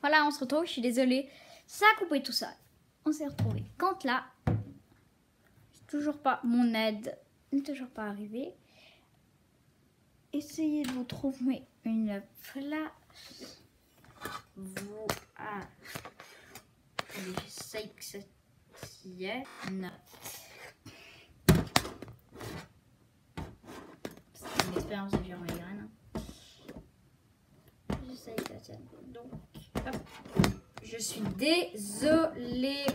Voilà, on se retrouve. Je suis désolée. Ça a coupé tout ça. On s'est retrouvés. Quand là, toujours pas mon aide n'est toujours pas arrivée. Essayez de vous trouver une place. Voilà. J'essaye que ça tienne. C'est une expérience de gérer mes graines. J'essaye que ça tienne. Donc, hop. Je suis désolée.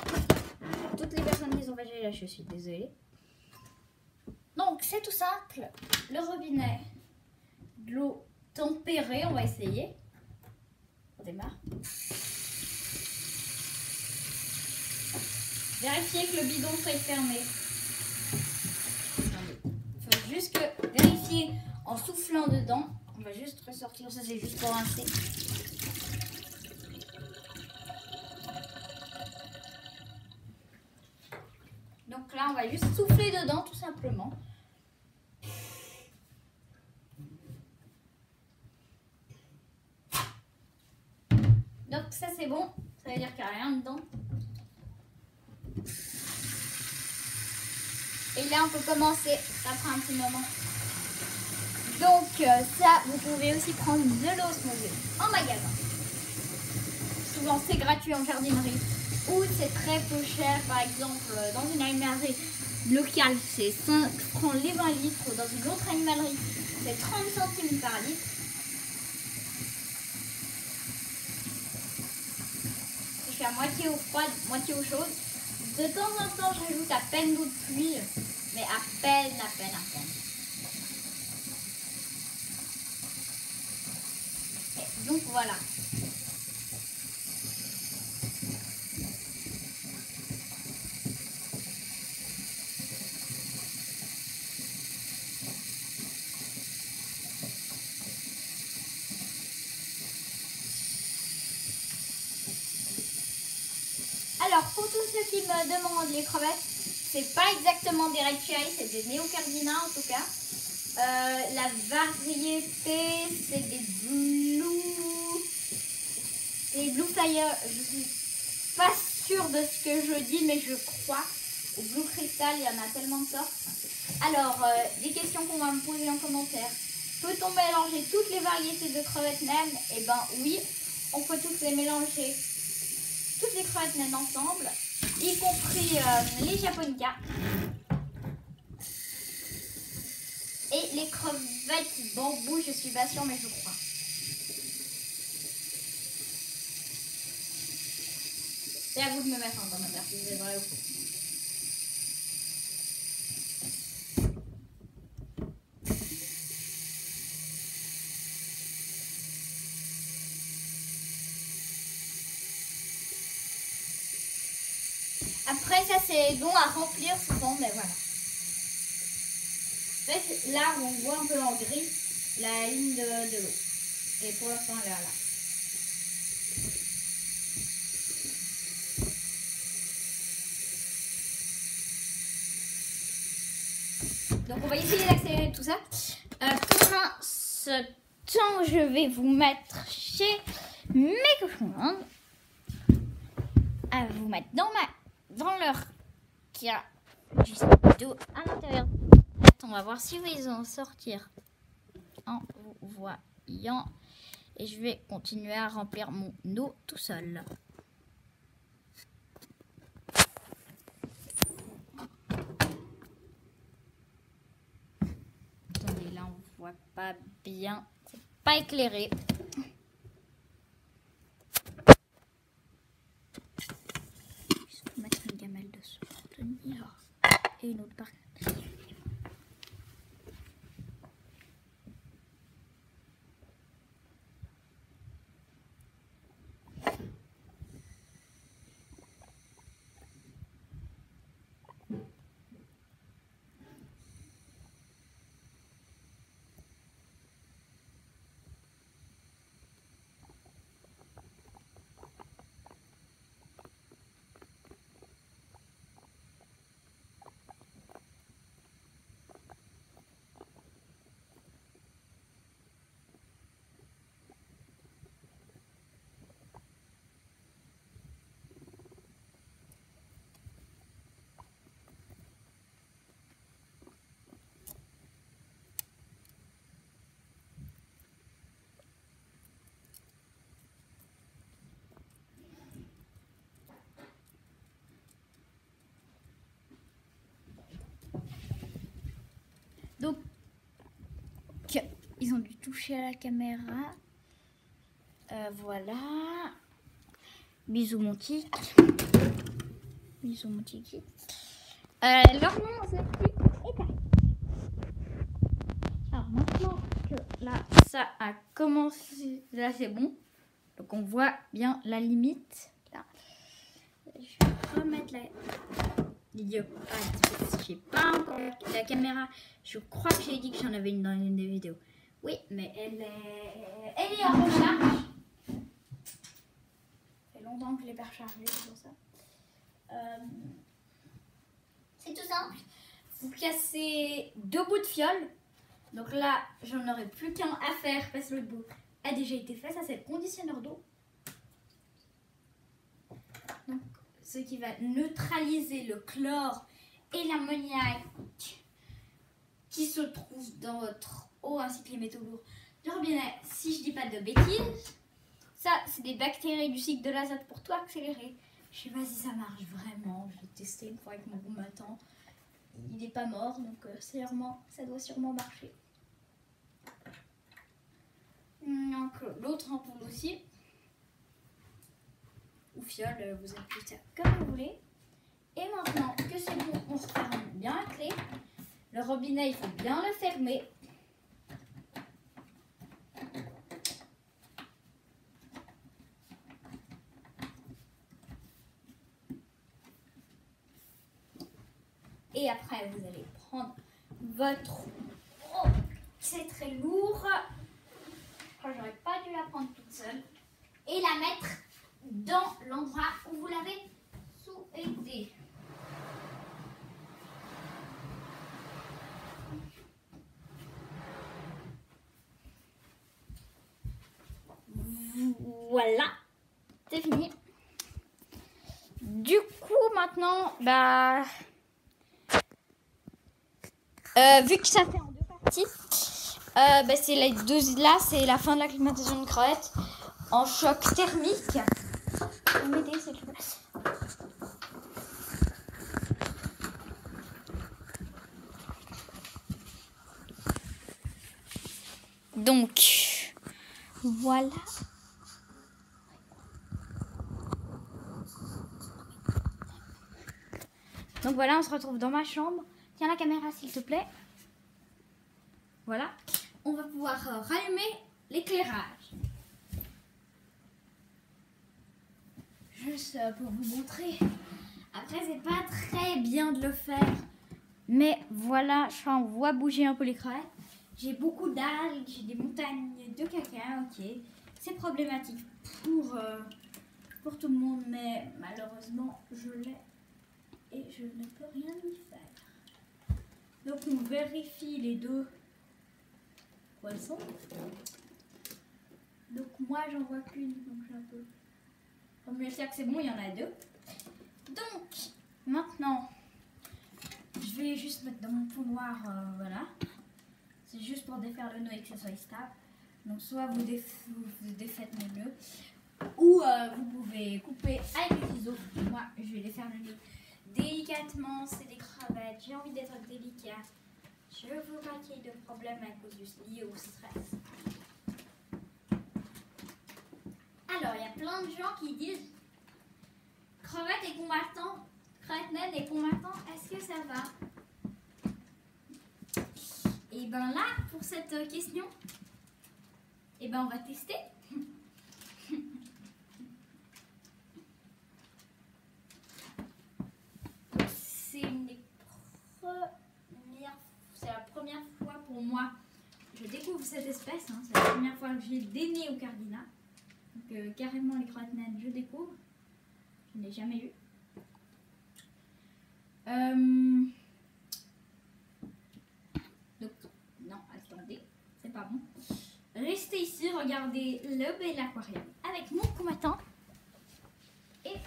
Toutes les personnes qui sont fâchées là, je suis désolée. Donc, c'est tout simple. Le robinet, de l'eau tempérée, on va essayer. On démarre. Vérifiez que le bidon soit fermé. Il faut juste vérifier en soufflant dedans. On va juste ressortir, ça c'est juste pour rincer. Donc là, on va juste souffler dedans tout simplement. Donc ça c'est bon, ça veut dire qu'il n'y a rien dedans. Et là on peut commencer, ça prend un petit moment. Donc ça, vous pouvez aussi prendre de l'osmose en magasin. Souvent c'est gratuit en jardinerie ou c'est très peu cher. Par exemple dans une animalerie locale c'est 5 francs les 20 litres. Dans une autre animalerie c'est 30 centimes par litre. Je fais à moitié eau froide, moitié eau chaude. De temps en temps, je rajoute à peine d'eau de pluie, mais à peine. Et donc voilà. Alors, pour tous ceux qui me demandent les crevettes, c'est pas exactement des red cherry, c'est des néocardina en tout cas. La variété, c'est des blue fire. Je suis pas sûre de ce que je dis, mais je crois. Au blue crystal, il y en a tellement de sortes. Alors, des questions qu'on va me poser en commentaire. Peut-on mélanger toutes les variétés de crevettes naines? Eh ben oui, on peut toutes les mélanger. Toutes les crevettes naines ensemble, y compris les japonicas et les crevettes bambou, je suis pas sûre mais je crois. C'est à vous de me mettre en commentaire si c'est vrai ou faux. Après ça c'est bon à remplir souvent, mais voilà. En fait, là on voit un peu en gris la ligne de l'eau. Et pour l'instant elle est là. Donc on va essayer d'accélérer tout ça. Pendant ce temps, je vais vous mettre chez mes cochons. À vous mettre dans leur qui a du d'eau à l'intérieur. On va voir si ils vont sortir en vous voyant. Et je vais continuer à remplir mon eau tout seul. Attendez, là on voit pas bien. C'est pas éclairé. Je vais mettre une gamelle de soutenir et une autre par. ils ont dû toucher à la caméra. Voilà. Bisous mon tic. Bisous mon tiki. Leur nom, c'est Paris. Alors maintenant que là, ça a commencé, là c'est bon. Donc on voit bien la limite. Là. Je vais remettre la... Je sais pas encore la caméra. Je crois que j'ai dit que j'en avais une dans une des vidéos. Oui, mais elle est en recharge. Ça fait longtemps que je l'ai pas rechargée, c'est pour ça. C'est tout simple. Vous cassez 2 bouts de fiole. Donc là, j'en aurai plus qu'un à faire parce que l'autre bout a déjà été fait. Ça, c'est le conditionneur d'eau. Donc, ce qui va neutraliser le chlore et l'ammoniac qui se trouvent dans votre eau ainsi que les métaux lourds du robinet. Si je dis pas de bêtises, ça, c'est des bactéries du cycle de l'azote pour tout accélérer. Je sais pas si ça marche vraiment. Je vais tester une fois avec mon combattant. Il n'est pas mort, donc ça doit sûrement marcher. Donc l'autre ampoule aussi. Ou fiole, vous appelez ça comme vous voulez. Et maintenant que c'est bon, on referme bien la clé. Le robinet, il faut bien le fermer. Et après, vous allez prendre votre... Oh, c'est très lourd. J'aurais pas dû la prendre toute seule. Et la mettre dans l'endroit où vous l'avez souhaité. Voilà. C'est fini. Du coup, maintenant, vu que ça fait en 2 parties, c'est les 2 là, c'est la fin de la climatisation de crevette en choc thermique. Vous m'aidez, s'il vous plaît. Donc, voilà. Donc voilà, on se retrouve dans ma chambre. Tiens la caméra, s'il te plaît. Voilà. On va pouvoir rallumer l'éclairage. Juste pour vous montrer. Après, c'est pas très bien de le faire. Mais voilà, on voit bouger un peu les crevettes. J'ai beaucoup d'algues, j'ai des montagnes de caca, ok. C'est problématique pour tout le monde, mais malheureusement, je l'ai et je ne peux rien y faire. Donc, on vérifie les 2 où elles sont. Donc, moi, j'en vois qu'une, donc j'ai un peu... Comme je sais que c'est bon, il y en a 2. Donc, maintenant, je vais juste mettre dans mon pot noir, voilà. C'est juste pour défaire le nœud et que ça soit stable. Donc soit vous défaites le nœud, ou vous pouvez couper avec les ciseaux. Moi, je vais défaire le nœud délicatement. C'est des crevettes, j'ai envie d'être délicate. Je veux pas qu'il y ait de problème à cause lié au stress. Alors, il y a plein de gens qui disent crevettes et combattants, crevettes naines et combattants, est-ce que ça va? Et ben là, pour cette question, et ben on va tester. C'est la première fois pour moi que je découvre cette espèce. Hein. C'est la première fois que j'ai des néocardinas. Donc carrément les crevettes naines, je découvre. Je n'ai jamais eu. Donc, non, attendez, c'est pas bon. Restez ici, regardez le bel aquarium avec mon combattant. Et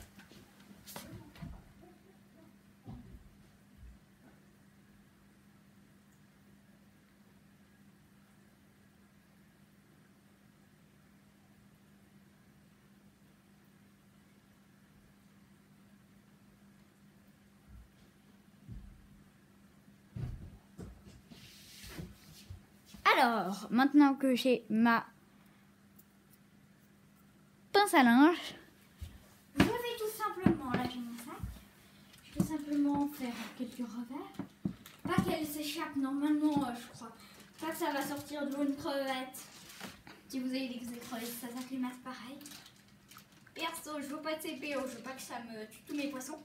Alors, maintenant que j'ai ma pince à linge, je vais tout simplement, là j'ai mon sac, je vais simplement faire quelques revers. Pas qu'elle s'échappe normalement, je crois. Pas que ça va sortir de l'eau une crevette. Si vous avez des crevettes, ça s'acclimate pareil. Perso, je veux pas de CPO, je veux pas que ça me tue tous mes poissons.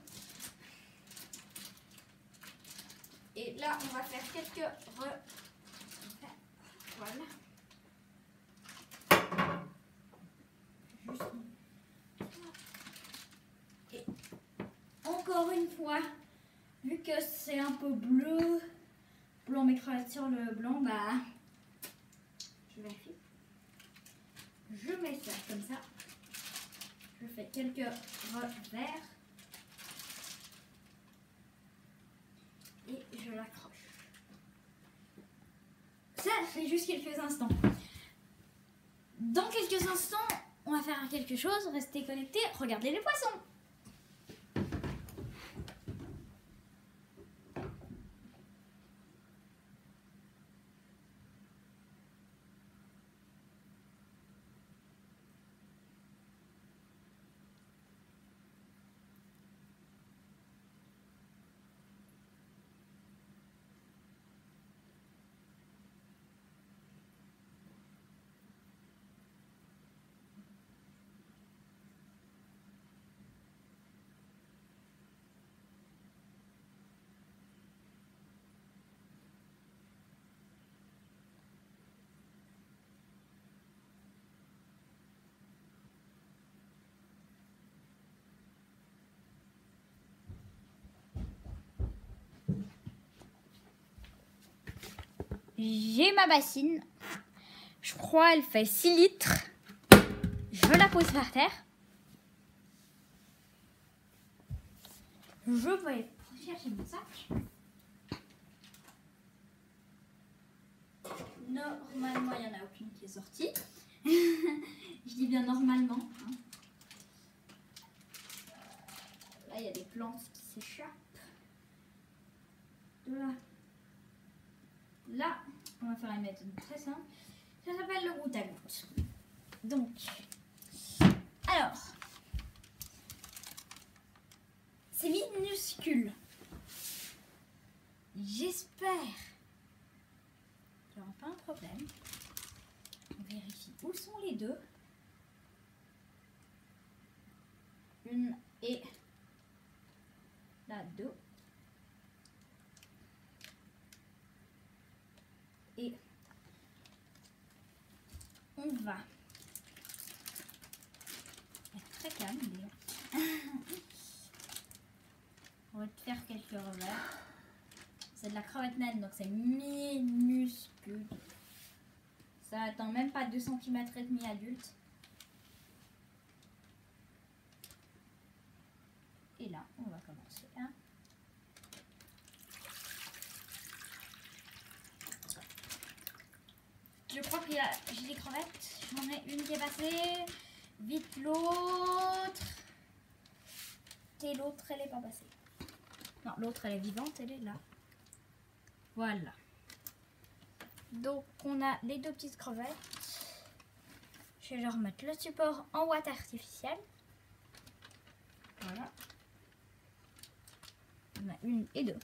Et là, on va faire quelques revers. Voilà. Et encore une fois, vu que c'est un peu bleu, blanc mes crevettes sur le blanc, bah je vérifie. Je mets ça comme ça. Je fais quelques revers et je l'accroche. Ça, c'est juste quelques instants. Dans quelques instants, on va faire quelque chose. Restez connectés, regardez les poissons. J'ai ma bassine. Je crois elle fait 6 litres. Je la pose par terre. Je vais chercher mon sac. Normalement, il n'y en a aucune qui est sortie. Je dis bien normalement. Hein. Là, il y a des plantes qui s'échappent. De là. Là, on va faire une méthode très simple. Ça s'appelle le goutte à goutte. Donc, alors, c'est minuscule. J'espère qu'il n'y aura pas un problème. On vérifie où sont les deux. Une et là, deux. Et on va être très calme. On va te faire quelques revers. C'est de la crevette naine, donc c'est minuscule. Ça atteint même pas 2 cm et demi adulte. Et là, on va commencer. Hein. Je crois que j'ai des crevettes. J'en ai une qui est passée. Vite l'autre. Et l'autre, elle n'est pas passée. Non, l'autre, elle est vivante. Elle est là. Voilà. Donc, on a les deux petites crevettes. Je vais leur mettre le support en ouate artificielle. Voilà. On a une et deux.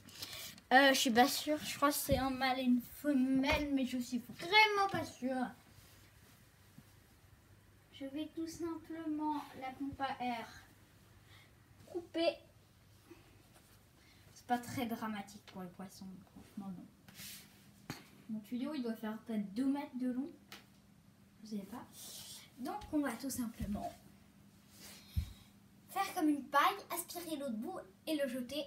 Je suis pas sûre, je crois que c'est un mâle et une femelle, mais je suis vraiment pas sûre. Je vais tout simplement la pompe à air couper. C'est pas très dramatique pour les poissons, franchement non. Mon tuyau il doit faire peut-être 2 mètres de long, vous savez pas. Donc on va tout simplement faire comme une paille, aspirer l'autre bout et le jeter.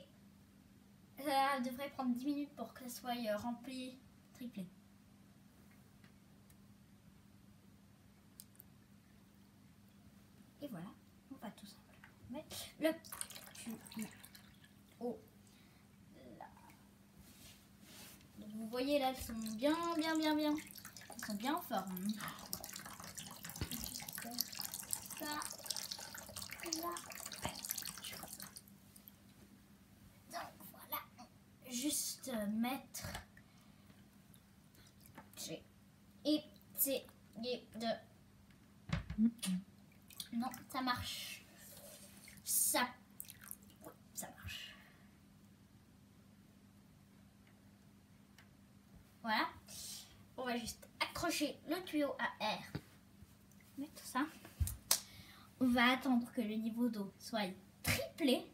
Ça devrait prendre 10 minutes pour que ça soit rempli, triplé. Et voilà, on va tout simplement mettre le tuyau là. Donc vous voyez là, elles sont bien. Elles sont bien en forme. Ça, là. Juste mettre. J'ai Non, ça marche. Ça marche. Voilà. On va juste accrocher le tuyau à air. Mettre ça. On va attendre que le niveau d'eau soit triplé.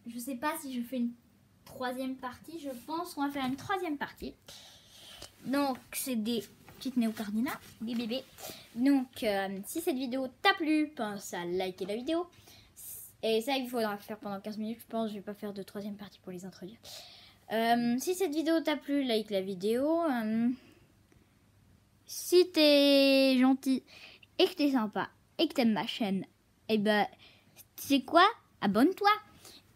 Je sais pas si je fais une troisième partie. Je pense qu'on va faire une troisième partie. Donc, c'est des petites néocardinas, des bébés. Donc, si cette vidéo t'a plu, pense à liker la vidéo. Et ça, il faudra faire pendant 15 minutes. Je pense je vais pas faire de troisième partie pour les introduire. Si cette vidéo t'a plu, like la vidéo. Si t'es gentil et que t'es sympa et que t'aimes ma chaîne, et ben, tu sais quoi? Abonne-toi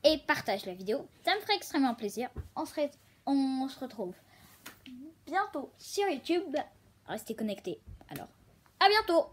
et partage la vidéo. Ça me ferait extrêmement plaisir. On se retrouve bientôt sur YouTube. Restez connectés. Alors, à bientôt!